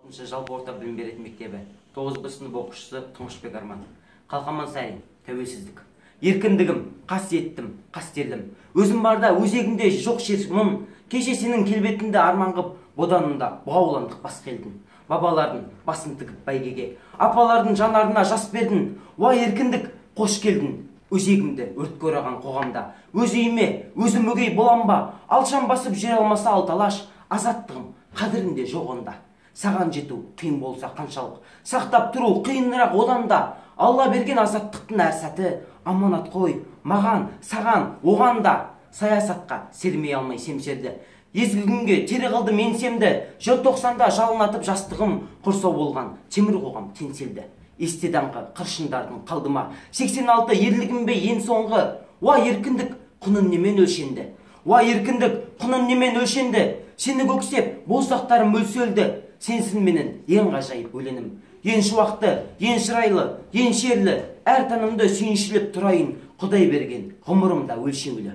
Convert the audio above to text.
Жалпы орта білім беретін мектебі 9 сынып оқушысы Тұңғышбек Арман. Қалқаман сайын тәуелсіздік. Еркіндігім, қасиеттім, қастерлім. Өзім барда өзегімде жоқ шер мұң. Кеше сенің келбетіңді арман қып, боданында бұғауландық бас келдің. Бабалардың басын тігіп бәйгеге, апалардың жанарына жас бердің. Уа еркіндік, қош келдің. Өзегімді өрт көраған қоғамда. Өз үйіме, өзім өгей болам ба? Алшам басып жүре алмаса алталаш, азаттығым қадірінде жоқ онда. Саған жету қиын болса қаншалық, сақтап тұру қиынырақ одан да. Алла берген азаттықтың әр сәті аманат қой, маған, саған, оған да. Саясатқа сермей алмай семсерді, езгігінге тері қылды менсемді. Желтоқсанда жалынатып жастығым, құрсау болған темір қоғам теңселді. Есте даңқы қыршындардың қалдыма, 86 ерлігім бе ең соңғы. Уа еркіндік, құнын немен өлшенді? Уа еркіндік, құнын немен өлшенді? Сені көксеп, боздақтарым өлсөлді. Сенсін менің ең ғажайып өлеңім. Ең шуақты, ең шырайлы, ең шерлі, әр таңымды сүйіншіліп тұрайын. Құдай берген ғұмырымда өлшеулі.